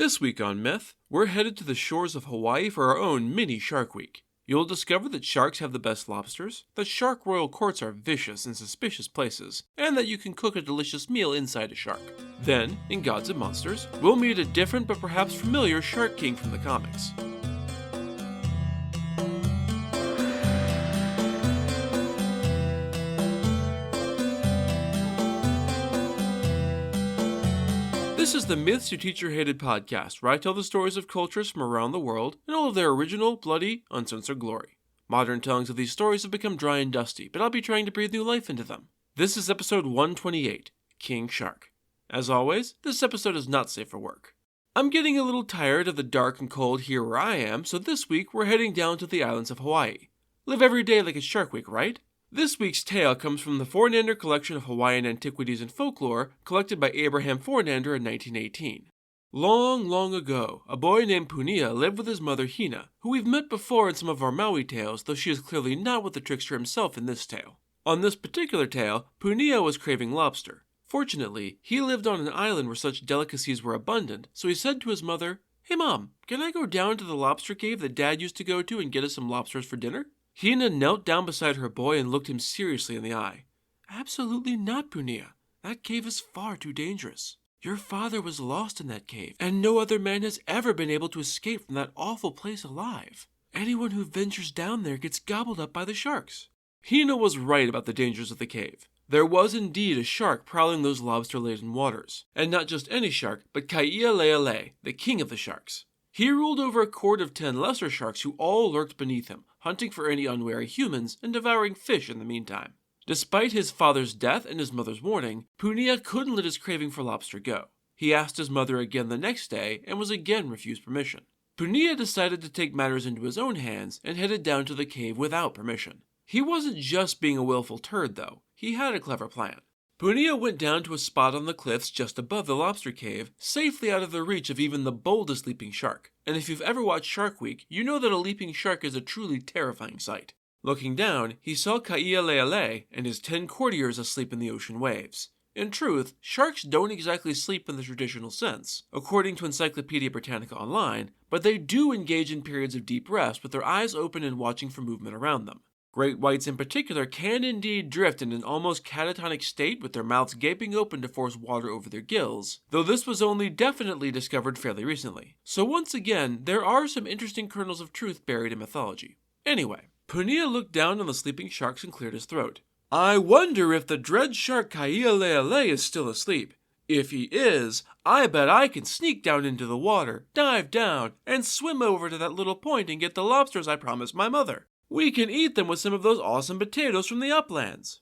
This week on Myth, we're headed to the shores of Hawaii for our own mini Shark Week. You'll discover that sharks have the best lobsters, that shark royal courts are vicious and suspicious places, and that you can cook a delicious meal inside a shark. Then, in Gods and Monsters, we'll meet a different but perhaps familiar Shark King from the comics. This is the Myths Your Teacher Hated podcast, where I tell the stories of cultures from around the world in all of their original, bloody, uncensored glory. Modern tellings of these stories have become dry and dusty, but I'll be trying to breathe new life into them. This is episode 128, King Shark. As always, this episode is not safe for work. I'm getting a little tired of the dark and cold here where I am, so this week we're heading down to the islands of Hawaii. Live every day like it's Shark Week, right? This week's tale comes from the Fornander Collection of Hawaiian Antiquities and Folklore, collected by Abraham Fornander in 1918. Long, long ago, a boy named Punia lived with his mother Hina, who we've met before in some of our Maui tales, though she is clearly not with the trickster himself in this tale. On this particular tale, Punia was craving lobster. Fortunately, he lived on an island where such delicacies were abundant, so he said to his mother, "Hey Mom, can I go down to the lobster cave that Dad used to go to and get us some lobsters for dinner?" Hina knelt down beside her boy and looked him seriously in the eye. "Absolutely not, Punia. That cave is far too dangerous. Your father was lost in that cave, and no other man has ever been able to escape from that awful place alive. Anyone who ventures down there gets gobbled up by the sharks." Hina was right about the dangers of the cave. There was indeed a shark prowling those lobster-laden waters. And not just any shark, but Kai'ilelele, the king of the sharks. He ruled over a court of 10 lesser sharks who all lurked beneath him, hunting for any unwary humans and devouring fish in the meantime. Despite his father's death and his mother's warning, Punia couldn't let his craving for lobster go. He asked his mother again the next day and was again refused permission. Punia decided to take matters into his own hands and headed down to the cave without permission. He wasn't just being a willful turd, though. He had a clever plan. Punia went down to a spot on the cliffs just above the lobster cave, safely out of the reach of even the boldest leaping shark. And if you've ever watched Shark Week, you know that a leaping shark is a truly terrifying sight. Looking down, he saw Kai'ilelele and his 10 courtiers asleep in the ocean waves. In truth, sharks don't exactly sleep in the traditional sense, according to Encyclopedia Britannica Online, but they do engage in periods of deep rest with their eyes open and watching for movement around them. Great whites in particular can indeed drift in an almost catatonic state with their mouths gaping open to force water over their gills, though this was only definitely discovered fairly recently. So once again, there are some interesting kernels of truth buried in mythology. Anyway, Punia looked down on the sleeping sharks and cleared his throat. "I wonder if the dread shark Kai'ilelele is still asleep. If he is, I bet I can sneak down into the water, dive down, and swim over to that little point and get the lobsters I promised my mother. We can eat them with some of those awesome potatoes from the uplands."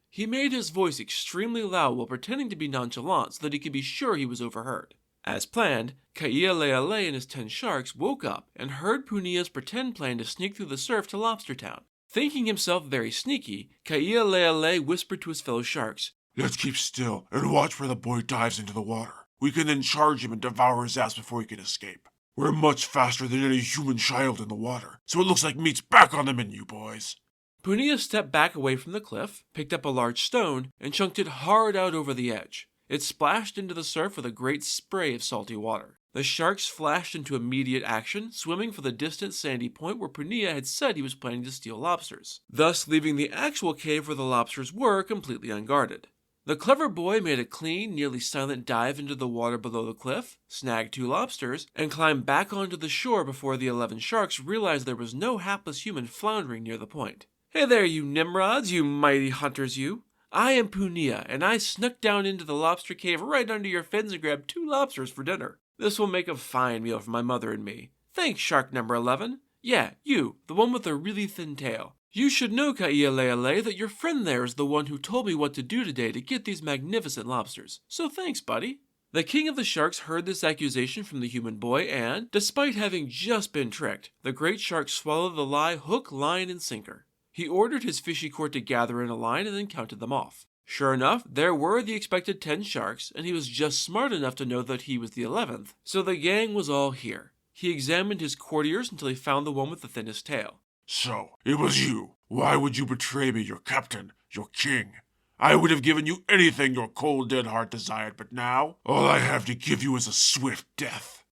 He made his voice extremely loud while pretending to be nonchalant so that he could be sure he was overheard. As planned, Kai'ilelele and his 10 sharks woke up and heard Punia's pretend plan to sneak through the surf to Lobster Town. Thinking himself very sneaky, Kai'ilelele whispered to his fellow sharks, "Let's keep still and watch where the boy dives into the water. We can then charge him and devour his ass before he can escape. We're much faster than any human child in the water, so it looks like meat's back on the menu, boys." Punia stepped back away from the cliff, picked up a large stone, and chunked it hard out over the edge. It splashed into the surf with a great spray of salty water. The sharks flashed into immediate action, swimming for the distant sandy point where Punia had said he was planning to steal lobsters, thus leaving the actual cave where the lobsters were completely unguarded. The clever boy made a clean, nearly silent dive into the water below the cliff, snagged 2 lobsters, and climbed back onto the shore before the 11 sharks realized there was no hapless human floundering near the point. "Hey there, you Nimrods, you mighty hunters, you! I am Punia, and I snuck down into the lobster cave right under your fins and grabbed 2 lobsters for dinner. This will make a fine meal for my mother and me. Thanks, shark number 11. Yeah, you, the one with the really thin tail. You should know, Kai'ilelele, that your friend there is the one who told me what to do today to get these magnificent lobsters. So thanks, buddy." The king of the sharks heard this accusation from the human boy and, despite having just been tricked, the great shark swallowed the lie hook, line, and sinker. He ordered his fishy court to gather in a line and then counted them off. Sure enough, there were the expected 10 sharks, and he was just smart enough to know that he was the 11th, so the gang was all here. He examined his courtiers until he found the one with the thinnest tail. "So, it was you. Why would you betray me, your captain, your king? I would have given you anything your cold, dead heart desired, but now, all I have to give you is a swift death."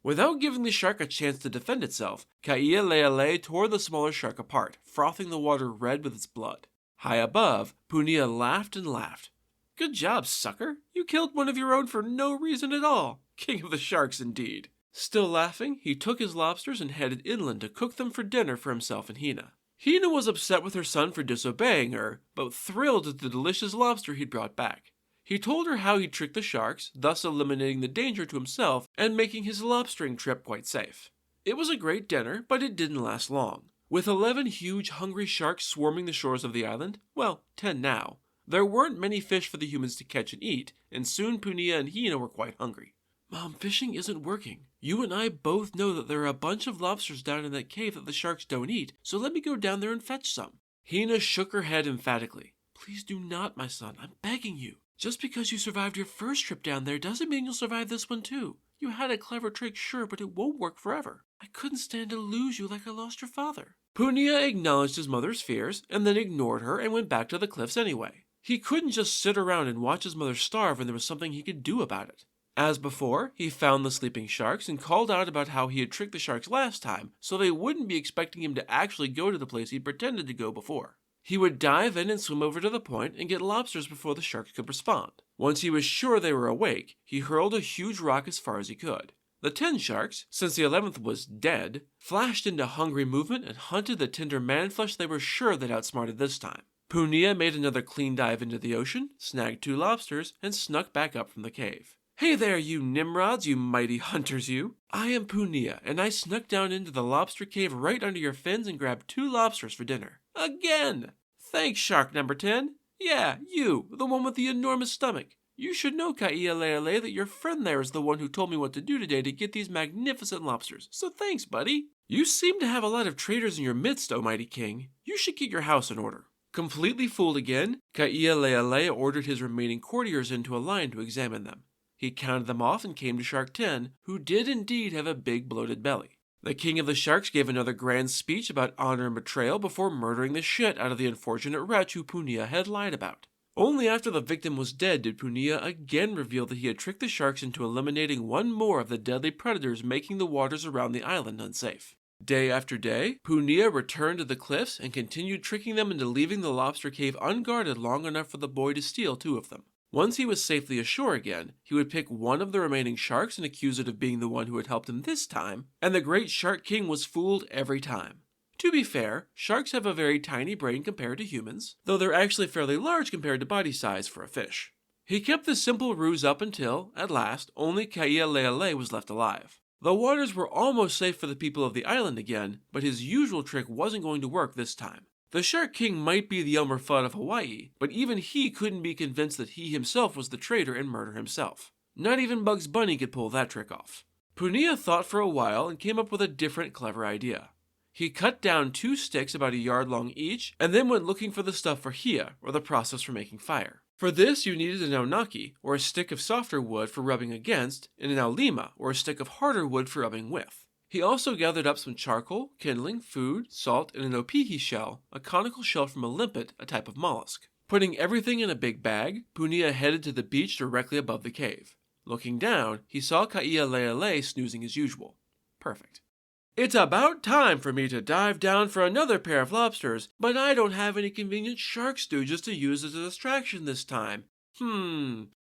Without giving the shark a chance to defend itself, Ka'ialele tore the smaller shark apart, frothing the water red with its blood. High above, Punia laughed and laughed. "Good job, sucker. You killed one of your own for no reason at all. King of the sharks, indeed." Still laughing, he took his lobsters and headed inland to cook them for dinner for himself and Hina. Hina was upset with her son for disobeying her, but thrilled at the delicious lobster he'd brought back. He told her how he'd tricked the sharks, thus eliminating the danger to himself and making his lobstering trip quite safe. It was a great dinner, but it didn't last long. With 11 huge, hungry sharks swarming the shores of the island, well, 10 now, there weren't many fish for the humans to catch and eat, and soon Punia and Hina were quite hungry. "Mom, fishing isn't working. You and I both know that there are a bunch of lobsters down in that cave that the sharks don't eat, so let me go down there and fetch some." Hina shook her head emphatically. "Please do not, my son. I'm begging you. Just because you survived your first trip down there doesn't mean you'll survive this one too. You had a clever trick, sure, but it won't work forever. I couldn't stand to lose you like I lost your father." Punia acknowledged his mother's fears, and then ignored her and went back to the cliffs anyway. He couldn't just sit around and watch his mother starve when there was something he could do about it. As before, he found the sleeping sharks and called out about how he had tricked the sharks last time, so they wouldn't be expecting him to actually go to the place he pretended to go before. He would dive in and swim over to the point and get lobsters before the sharks could respond. Once he was sure they were awake, he hurled a huge rock as far as he could. The 10 sharks, since the 11th was dead, flashed into hungry movement and hunted the tender man-flesh they were sure they'd outsmarted this time. Punia made another clean dive into the ocean, snagged 2 lobsters, and snuck back up from the cave. "Hey there, you Nimrods, you mighty hunters, you! I am Punia, and I snuck down into the lobster cave right under your fins and grabbed 2 lobsters for dinner. Again! Thanks, shark number 10. Yeah, you, the one with the enormous stomach. You should know, Ka'ialele, that your friend there is the one who told me what to do today to get these magnificent lobsters, so thanks, buddy. You seem to have a lot of traitors in your midst, O mighty king. You should get your house in order." Completely fooled again, Ka'ialele ordered his remaining courtiers into a line to examine them. He counted them off and came to Shark 10, who did indeed have a big bloated belly. The king of the sharks gave another grand speech about honor and betrayal before murdering the shit out of the unfortunate wretch who Punia had lied about. Only after the victim was dead did Punia again reveal that he had tricked the sharks into eliminating one more of the deadly predators making the waters around the island unsafe. Day after day, Punia returned to the cliffs and continued tricking them into leaving the lobster cave unguarded long enough for the boy to steal 2 of them. Once he was safely ashore again, he would pick one of the remaining sharks and accuse it of being the one who had helped him this time, and the great Shark King was fooled every time. To be fair, sharks have a very tiny brain compared to humans, though they're actually fairly large compared to body size for a fish. He kept this simple ruse up until, at last, only Ka'ialele was left alive. The waters were almost safe for the people of the island again, but his usual trick wasn't going to work this time. The Shark King might be the Elmer Fudd of Hawaii, but even he couldn't be convinced that he himself was the traitor and murder himself. Not even Bugs Bunny could pull that trick off. Punia thought for a while and came up with a different clever idea. He cut down 2 sticks about a yard long each, and then went looking for the stuff for hia, or the process for making fire. For this, you needed an aonaki, or a stick of softer wood for rubbing against, and an aulima, or a stick of harder wood for rubbing with. He also gathered up some charcoal, kindling, food, salt, and an opihi shell, a conical shell from a limpet, a type of mollusk. Putting everything in a big bag, Punia headed to the beach directly above the cave. Looking down, he saw Ka'ialele snoozing as usual. Perfect. "It's about time for me to dive down for another pair of lobsters, but I don't have any convenient shark stooges to use as a distraction this time.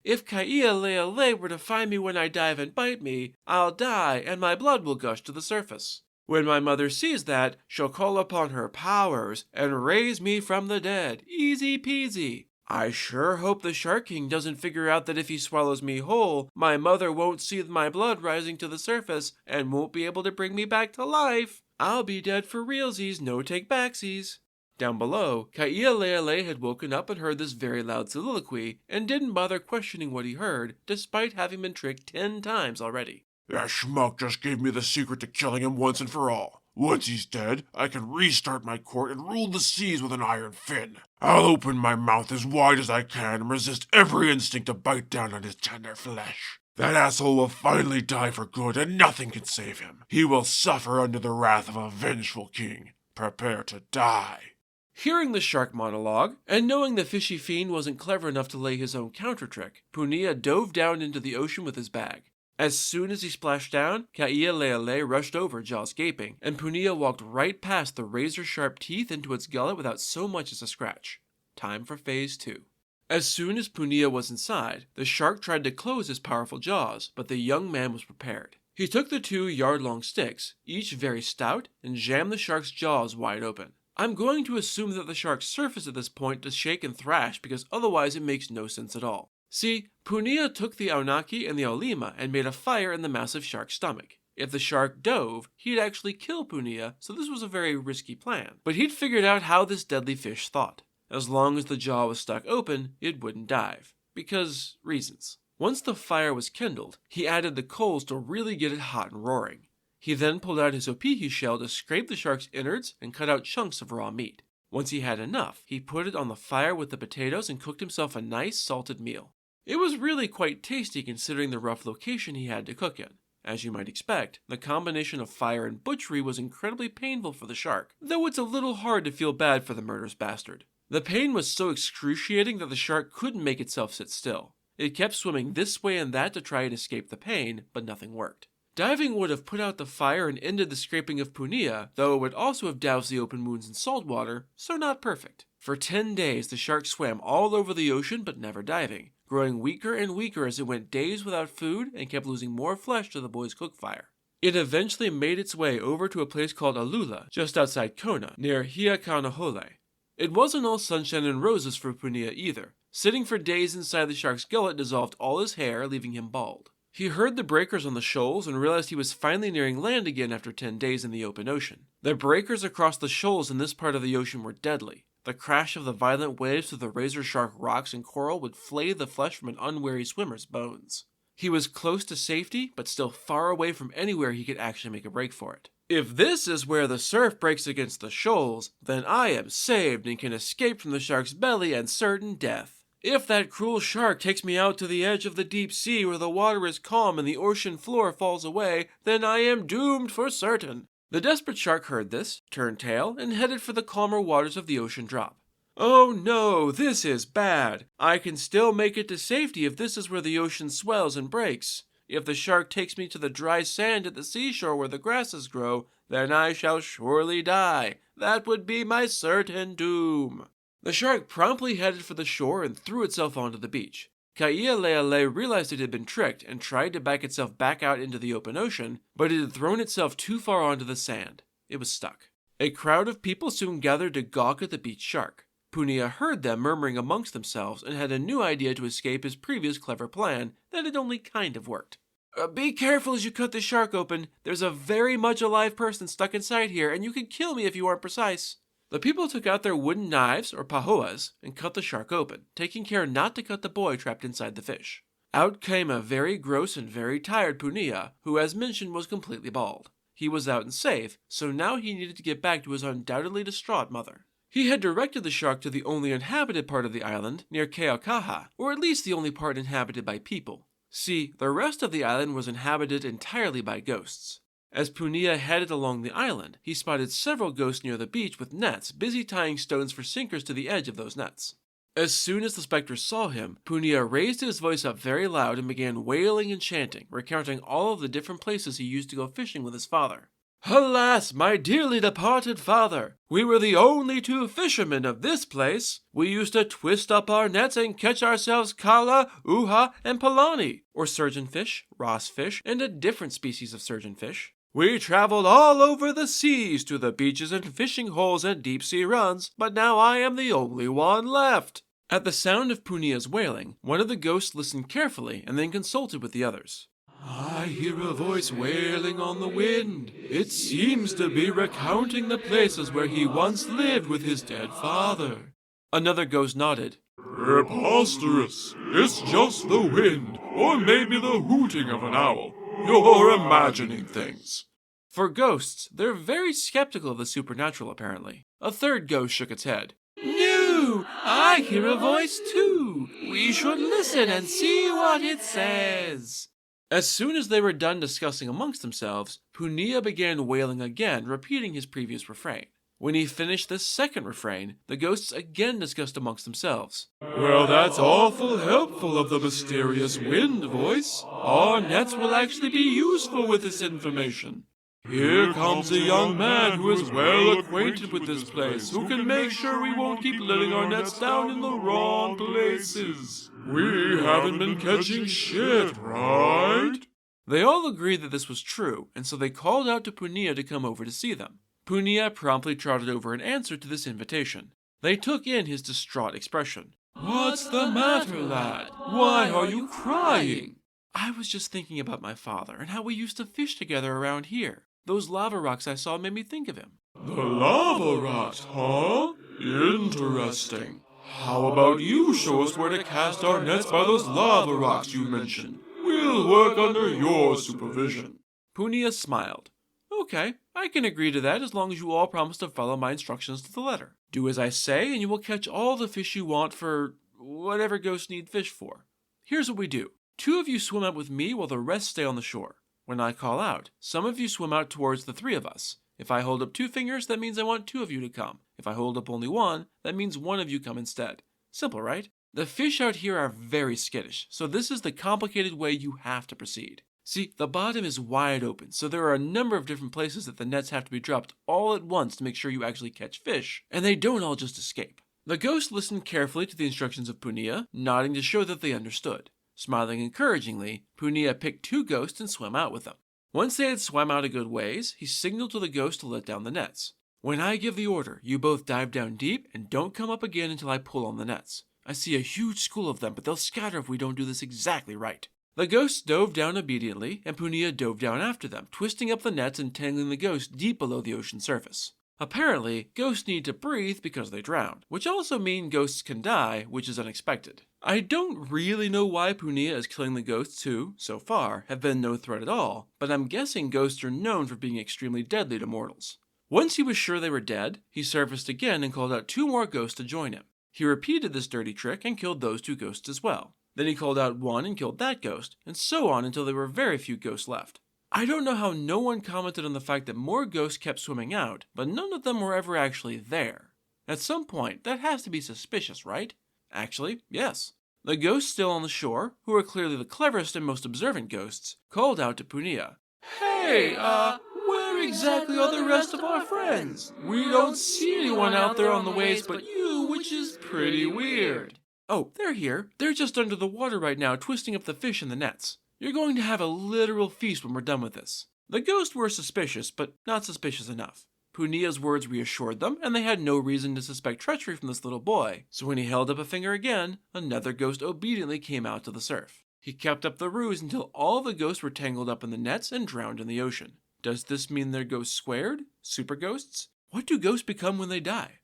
If Ka'ialele were to find me when I dive and bite me, I'll die and my blood will gush to the surface. When my mother sees that, she'll call upon her powers and raise me from the dead. Easy peasy. I sure hope the Shark King doesn't figure out that if he swallows me whole, my mother won't see my blood rising to the surface and won't be able to bring me back to life. I'll be dead for realsies, no take backsies." Down below, Ka'ialele had woken up and heard this very loud soliloquy, and didn't bother questioning what he heard, despite having been tricked 10 times already. "That schmuck just gave me the secret to killing him once and for all. Once he's dead, I can restart my court and rule the seas with an iron fin. I'll open my mouth as wide as I can and resist every instinct to bite down on his tender flesh. That asshole will finally die for good and nothing can save him. He will suffer under the wrath of a vengeful king. Prepare to die." Hearing the shark monologue, and knowing the fishy fiend wasn't clever enough to lay his own counter trick, Punia dove down into the ocean with his bag. As soon as he splashed down, Ka'ialele rushed over, jaws gaping, and Punia walked right past the razor-sharp teeth into its gullet without so much as a scratch. Time for Phase 2. As soon as Punia was inside, the shark tried to close his powerful jaws, but the young man was prepared. He took the 2 yard-long sticks, each very stout, and jammed the shark's jaws wide open. I'm going to assume that the shark surfaced at this point to shake and thrash because otherwise it makes no sense at all. See, Punia took the Aunaki and the Aulima and made a fire in the massive shark's stomach. If the shark dove, he'd actually kill Punia, so this was a very risky plan. But he'd figured out how this deadly fish thought. As long as the jaw was stuck open, it wouldn't dive. Because reasons. Once the fire was kindled, he added the coals to really get it hot and roaring. He then pulled out his opihi shell to scrape the shark's innards and cut out chunks of raw meat. Once he had enough, he put it on the fire with the potatoes and cooked himself a nice salted meal. It was really quite tasty considering the rough location he had to cook in. As you might expect, the combination of fire and butchery was incredibly painful for the shark, though it's a little hard to feel bad for the murderous bastard. The pain was so excruciating that the shark couldn't make itself sit still. It kept swimming this way and that to try and escape the pain, but nothing worked. Diving would have put out the fire and ended the scraping of Punia, though it would also have doused the open wounds in salt water, so not perfect. For 10 days, the shark swam all over the ocean but never diving, growing weaker and weaker as it went days without food and kept losing more flesh to the boys' cook fire. It eventually made its way over to a place called Alula, just outside Kona, near Hiakanahole. It wasn't all sunshine and roses for Punia either. Sitting for days inside the shark's gullet dissolved all his hair, leaving him bald. He heard the breakers on the shoals and realized he was finally nearing land again after 10 days in the open ocean. The breakers across the shoals in this part of the ocean were deadly. The crash of the violent waves through the razor-sharp rocks and coral would flay the flesh from an unwary swimmer's bones. He was close to safety, but still far away from anywhere he could actually make a break for it. If this is where the surf breaks against the shoals, then I am saved and can escape from the shark's belly and certain death. If that cruel shark takes me out to the edge of the deep sea where the water is calm and the ocean floor falls away, then I am doomed for certain. The desperate shark heard this, turned tail, and headed for the calmer waters of the ocean drop. Oh no, this is bad. I can still make it to safety if this is where the ocean swells and breaks. If the shark takes me to the dry sand at the seashore where the grasses grow, then I shall surely die. That would be my certain doom. The shark promptly headed for the shore and threw itself onto the beach. Ka'ialele realized it had been tricked and tried to back itself back out into the open ocean, but it had thrown itself too far onto the sand. It was stuck. A crowd of people soon gathered to gawk at the beach shark. Punia heard them murmuring amongst themselves and had a new idea to escape his previous clever plan that had only kind of worked. Be careful as you cut the shark open. There's a very much alive person stuck inside here, and you can kill me if you aren't precise. The people took out their wooden knives, or pahoas, and cut the shark open, taking care not to cut the boy trapped inside the fish. Out came a very gross and very tired Punia, who as mentioned was completely bald. He was out and safe, so now he needed to get back to his undoubtedly distraught mother. He had directed the shark to the only inhabited part of the island, near Keaukaha, or at least the only part inhabited by people. See, the rest of the island was inhabited entirely by ghosts. As Punia headed along the island, he spotted several ghosts near the beach with nets, busy tying stones for sinkers to the edge of those nets. As soon as the specters saw him, Punia raised his voice up very loud and began wailing and chanting, recounting all of the different places he used to go fishing with his father. Alas, my dearly departed father! We were the only 2 fishermen of this place. We used to twist up our nets and catch ourselves kala, uha, and palani, or surgeonfish, Ross fish, and a different species of surgeonfish. We traveled all over the seas to the beaches and fishing holes and deep-sea runs, but now I am the only one left. At the sound of Punia's wailing, one of the ghosts listened carefully and then consulted with the others. I hear a voice wailing on the wind. It seems to be recounting the places where he once lived with his dead father. Another ghost nodded. Preposterous! It's just the wind, or maybe the hooting of an owl. You're imagining things. For ghosts, they're very skeptical of the supernatural, apparently. A third ghost shook its head. No, I hear a voice too. We should listen and see what it says. As soon as they were done discussing amongst themselves, Punia began wailing again, repeating his previous refrain. When he finished the second refrain, the ghosts again discussed amongst themselves. Well, that's awful helpful of the mysterious wind voice. Our nets will actually be useful with this information. Here comes a young man who is well acquainted with this place, who can make sure we won't keep letting our nets down in the wrong places. We haven't been catching shit, right? They all agreed that this was true, and so they called out to Punia to come over to see them. Punia promptly trotted over an answer to this invitation. They took in his distraught expression. What's the matter, lad? Why are you crying? I was just thinking about my father and how we used to fish together around here. Those lava rocks I saw made me think of him. The lava rocks, huh? Interesting. How about you show us where to cast our nets by those lava rocks you mentioned? We'll work under your supervision. Punia smiled. Okay, I can agree to that as long as you all promise to follow my instructions to the letter. Do as I say and you will catch all the fish you want for whatever ghosts need fish for. Here's what we do. 2 of you swim out with me while the rest stay on the shore. When I call out, some of you swim out towards the 3 of us. If I hold up 2 fingers, that means I want 2 of you to come. If I hold up only 1, that means 1 of you come instead. Simple, right? The fish out here are very skittish, so this is the complicated way you have to proceed. See, the bottom is wide open, so there are a number of different places that the nets have to be dropped all at once to make sure you actually catch fish, and they don't all just escape. The ghost listened carefully to the instructions of Punia, nodding to show that they understood. Smiling encouragingly, Punia picked 2 ghosts and swam out with them. Once they had swam out a good ways, he signaled to the ghost to let down the nets. When I give the order, you both dive down deep and don't come up again until I pull on the nets. I see a huge school of them, but they'll scatter if we don't do this exactly right. The ghosts dove down obediently, and Punia dove down after them, twisting up the nets and tangling the ghosts deep below the ocean surface. Apparently, ghosts need to breathe because they drowned, which also means ghosts can die, which is unexpected. I don't really know why Punia is killing the ghosts who, so far, have been no threat at all, but I'm guessing ghosts are known for being extremely deadly to mortals. Once he was sure they were dead, he surfaced again and called out 2 more ghosts to join him. He repeated this dirty trick and killed those 2 ghosts as well. Then he called out 1 and killed that ghost, and so on until there were very few ghosts left. I don't know how no one commented on the fact that more ghosts kept swimming out, but none of them were ever actually there. At some point, that has to be suspicious, right? Actually, yes. The ghosts still on the shore, who are clearly the cleverest and most observant ghosts, called out to Punia. Hey, where exactly are the rest of our friends? We don't see anyone out there on the waves but you, which is pretty weird. Oh, they're here. They're just under the water right now, twisting up the fish in the nets. You're going to have a literal feast when we're done with this. The ghosts were suspicious, but not suspicious enough. Punia's words reassured them, and they had no reason to suspect treachery from this little boy, so when he held up a finger again, another ghost obediently came out to the surf. He kept up the ruse until all the ghosts were tangled up in the nets and drowned in the ocean. Does this mean they're ghosts squared? Super ghosts? What do ghosts become when they die?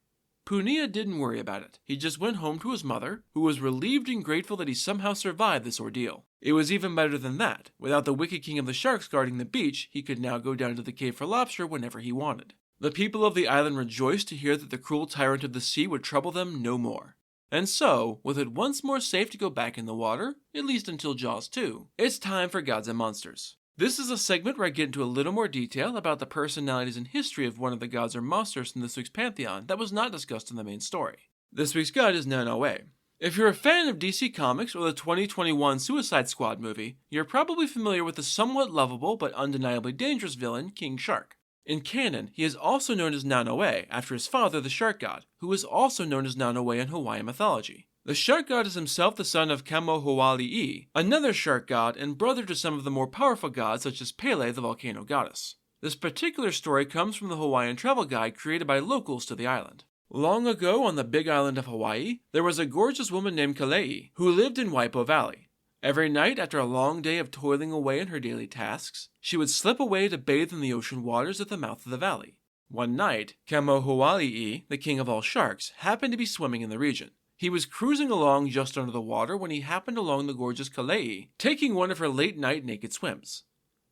Punia didn't worry about it. He just went home to his mother, who was relieved and grateful that he somehow survived this ordeal. It was even better than that. Without the wicked king of the sharks guarding the beach, he could now go down to the cave for lobster whenever he wanted. The people of the island rejoiced to hear that the cruel tyrant of the sea would trouble them no more. And so, with it once more safe to go back in the water, at least until Jaws 2, it's time for Gods and Monsters. This is a segment where I get into a little more detail about the personalities and history of one of the gods or monsters from this week's pantheon that was not discussed in the main story. This week's god is Nanoue. If you're a fan of DC Comics or the 2021 Suicide Squad movie, you're probably familiar with the somewhat lovable but undeniably dangerous villain, King Shark. In canon, he is also known as Nanoue, after his father, the Shark God, who is also known as Nanoue in Hawaiian mythology. The Shark God is himself the son of Kamohoali'i, another shark god and brother to some of the more powerful gods such as Pele, the volcano goddess. This particular story comes from the Hawaiian travel guide created by locals to the island. Long ago on the big island of Hawaii, there was a gorgeous woman named Kalei, who lived in Waipo Valley. Every night, after a long day of toiling away in her daily tasks, she would slip away to bathe in the ocean waters at the mouth of the valley. One night, Kamohoali'i, the king of all sharks, happened to be swimming in the region. He was cruising along just under the water when he happened along the gorgeous Kalei, taking one of her late-night naked swims.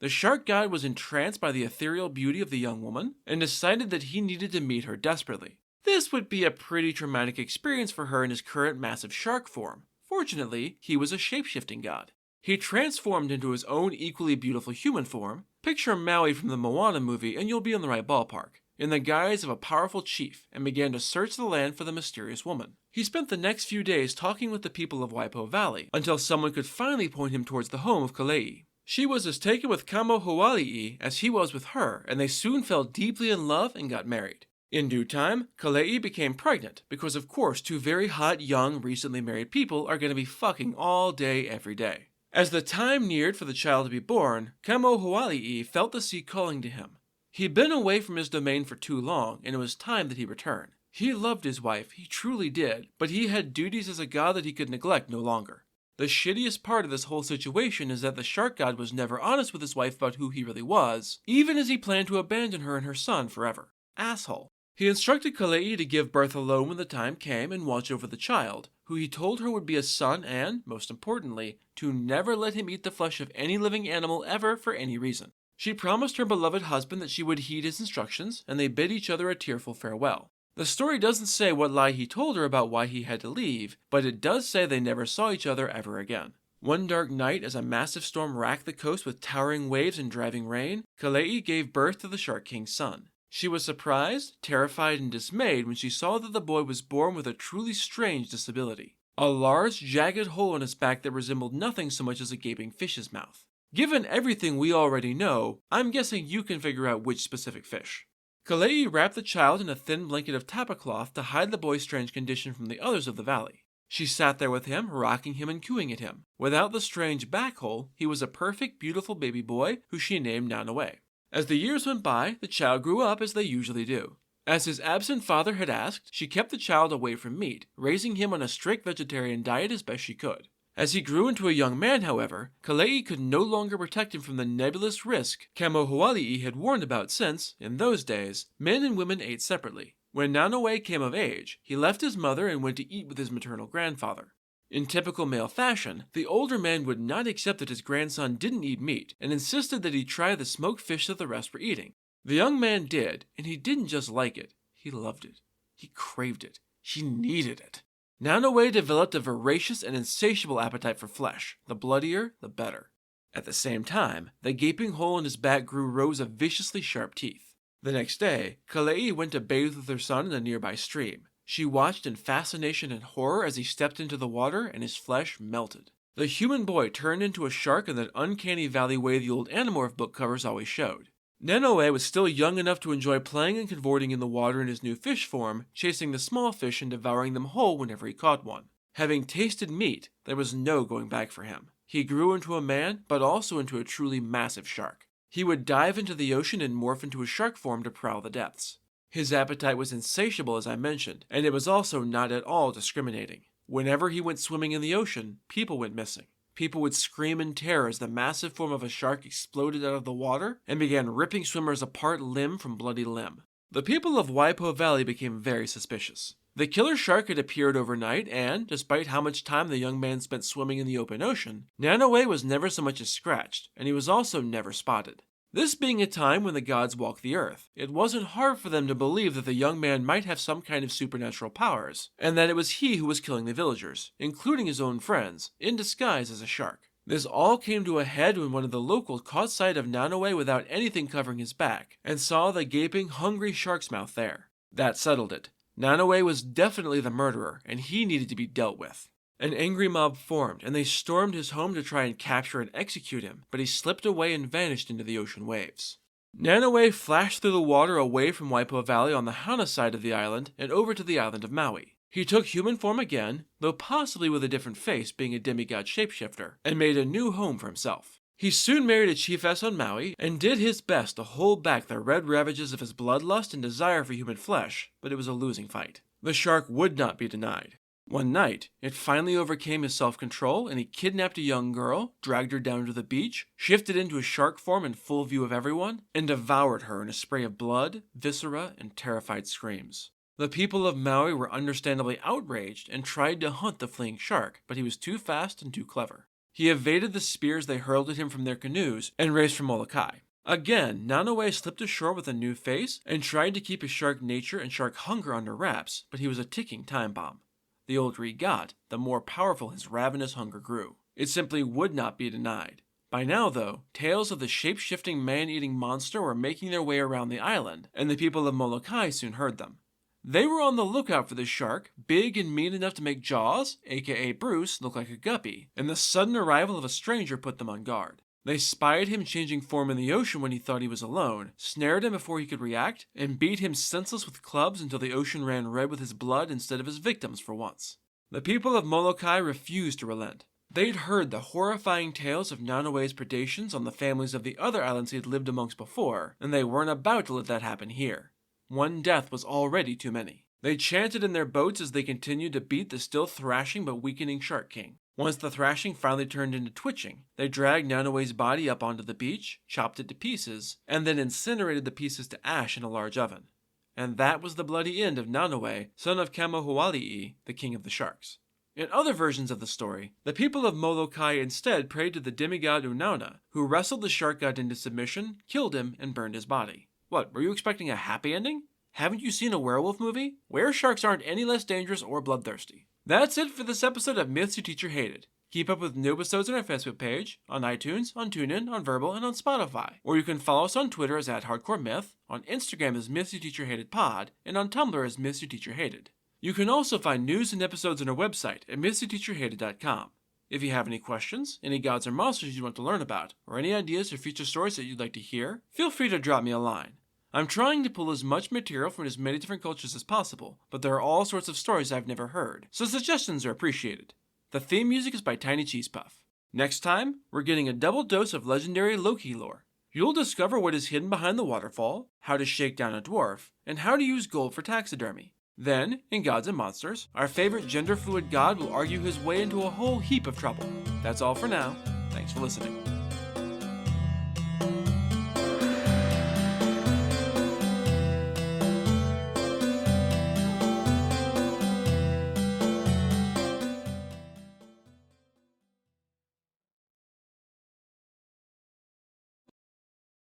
The shark god was entranced by the ethereal beauty of the young woman and decided that he needed to meet her desperately. This would be a pretty traumatic experience for her in his current massive shark form. Fortunately, he was a shape-shifting god. He transformed into his own equally beautiful human form. Picture Maui from the Moana movie and you'll be in the right ballpark. in the guise of a powerful chief and began to search the land for the mysterious woman. He spent the next few days talking with the people of Waipo Valley until someone could finally point him towards the home of Kalei. She was as taken with Kamo Hoali'i as he was with her, and they soon fell deeply in love and got married. In due time, Kalei became pregnant because, of course, two very hot, young, recently married people are going to be fucking all day, every day. As the time neared for the child to be born, Kamo Hoali'i felt the sea calling to him. He'd been away from his domain for too long, and it was time that he return. He loved his wife, he truly did, but he had duties as a god that he could neglect no longer. The shittiest part of this whole situation is that the shark god was never honest with his wife about who he really was, even as he planned to abandon her and her son forever. Asshole. He instructed Kalei to give birth alone when the time came and watch over the child, who he told her would be a son and, most importantly, to never let him eat the flesh of any living animal ever for any reason. She promised her beloved husband that she would heed his instructions, and they bid each other a tearful farewell. The story doesn't say what lie he told her about why he had to leave, but it does say they never saw each other ever again. One dark night, as a massive storm racked the coast with towering waves and driving rain, Kalei gave birth to the Shark King's son. She was surprised, terrified, and dismayed when she saw that the boy was born with a truly strange disability. A large, jagged hole in his back that resembled nothing so much as a gaping fish's mouth. Given everything we already know, I'm guessing you can figure out which specific fish. Kalei wrapped the child in a thin blanket of tapa cloth to hide the boy's strange condition from the others of the valley. She sat there with him, rocking him and cooing at him. Without the strange back hole, he was a perfect, beautiful baby boy who she named Nanaue. As the years went by, the child grew up as they usually do. As his absent father had asked, she kept the child away from meat, raising him on a strict vegetarian diet as best she could. As he grew into a young man, however, Kalei could no longer protect him from the nebulous risk Kamo Hoali'i had warned about since, in those days, men and women ate separately. When Nanaue came of age, he left his mother and went to eat with his maternal grandfather. In typical male fashion, the older man would not accept that his grandson didn't eat meat and insisted that he try the smoked fish that the rest were eating. The young man did, and he didn't just like it, he loved it. He craved it. He needed it. Nanaue developed a voracious and insatiable appetite for flesh. The bloodier, the better. At the same time, the gaping hole in his back grew rows of viciously sharp teeth. The next day, Kalei went to bathe with her son in a nearby stream. She watched in fascination and horror as he stepped into the water and his flesh melted. The human boy turned into a shark in that uncanny valley way the old Animorph book covers always showed. Nanaue was still young enough to enjoy playing and cavorting in the water in his new fish form, chasing the small fish and devouring them whole whenever he caught one. Having tasted meat, there was no going back for him. He grew into a man, but also into a truly massive shark. He would dive into the ocean and morph into a shark form to prowl the depths. His appetite was insatiable, as I mentioned, and it was also not at all discriminating. Whenever he went swimming in the ocean, people went missing. People would scream in terror as the massive form of a shark exploded out of the water and began ripping swimmers apart limb from bloody limb. The people of Waipo Valley became very suspicious. The killer shark had appeared overnight, and, despite how much time the young man spent swimming in the open ocean, Nanaue was never so much as scratched, and he was also never spotted. This being a time when the gods walked the earth, it wasn't hard for them to believe that the young man might have some kind of supernatural powers, and that it was he who was killing the villagers, including his own friends, in disguise as a shark. This all came to a head when one of the locals caught sight of Nanaue without anything covering his back, and saw the gaping, hungry shark's mouth there. That settled it. Nanaue was definitely the murderer, and he needed to be dealt with. An angry mob formed, and they stormed his home to try and capture and execute him, but he slipped away and vanished into the ocean waves. Nanaue flashed through the water away from Waipo Valley on the Hana side of the island and over to the island of Maui. He took human form again, though possibly with a different face being a demigod shapeshifter, and made a new home for himself. He soon married a chiefess on Maui, and did his best to hold back the red ravages of his bloodlust and desire for human flesh, but it was a losing fight. The shark would not be denied. One night, it finally overcame his self-control, and he kidnapped a young girl, dragged her down to the beach, shifted into a shark form in full view of everyone, and devoured her in a spray of blood, viscera, and terrified screams. The people of Maui were understandably outraged and tried to hunt the fleeing shark, but he was too fast and too clever. He evaded the spears they hurled at him from their canoes and raced for Molokai. Again, Nanaue slipped ashore with a new face and tried to keep his shark nature and shark hunger under wraps, but he was a ticking time bomb. The older he got, the more powerful his ravenous hunger grew. It simply would not be denied. By now, though, tales of the shape-shifting man-eating monster were making their way around the island, and the people of Molokai soon heard them. They were on the lookout for the shark, big and mean enough to make Jaws, aka Bruce, look like a guppy, and the sudden arrival of a stranger put them on guard. They spied him changing form in the ocean when he thought he was alone, snared him before he could react, and beat him senseless with clubs until the ocean ran red with his blood instead of his victims for once. The people of Molokai refused to relent. They'd heard the horrifying tales of Nanawe's predations on the families of the other islands he'd lived amongst before, and they weren't about to let that happen here. One death was already too many. They chanted in their boats as they continued to beat the still thrashing but weakening Shark King. Once the thrashing finally turned into twitching, they dragged Nanawe's body up onto the beach, chopped it to pieces, and then incinerated the pieces to ash in a large oven. And that was the bloody end of Nanawe, son of Kamahuali'i, the king of the sharks. In other versions of the story, the people of Molokai instead prayed to the demigod Unauna, who wrestled the shark god into submission, killed him, and burned his body. What, were you expecting a happy ending? Haven't you seen a werewolf movie? Were sharks aren't any less dangerous or bloodthirsty. That's it for this episode of Myths Your Teacher Hated. Keep up with new episodes on our Facebook page, on iTunes, on TuneIn, on Verbal, and on Spotify. Or you can follow us on Twitter as @HardcoreMyth, on Instagram as Myths Your Teacher Hated Pod, and on Tumblr as Myths Your Teacher Hated. You can also find news and episodes on our website at mythsyourteacherhated.com. If you have any questions, any gods or monsters you want to learn about, or any ideas for future stories that you'd like to hear, feel free to drop me a line. I'm trying to pull as much material from as many different cultures as possible, but there are all sorts of stories I've never heard, so suggestions are appreciated. The theme music is by Tiny Cheese Puff. Next time, we're getting a double dose of legendary Loki lore. You'll discover what is hidden behind the waterfall, how to shake down a dwarf, and how to use gold for taxidermy. Then, in Gods and Monsters, our favorite gender-fluid god will argue his way into a whole heap of trouble. That's all for now. Thanks for listening.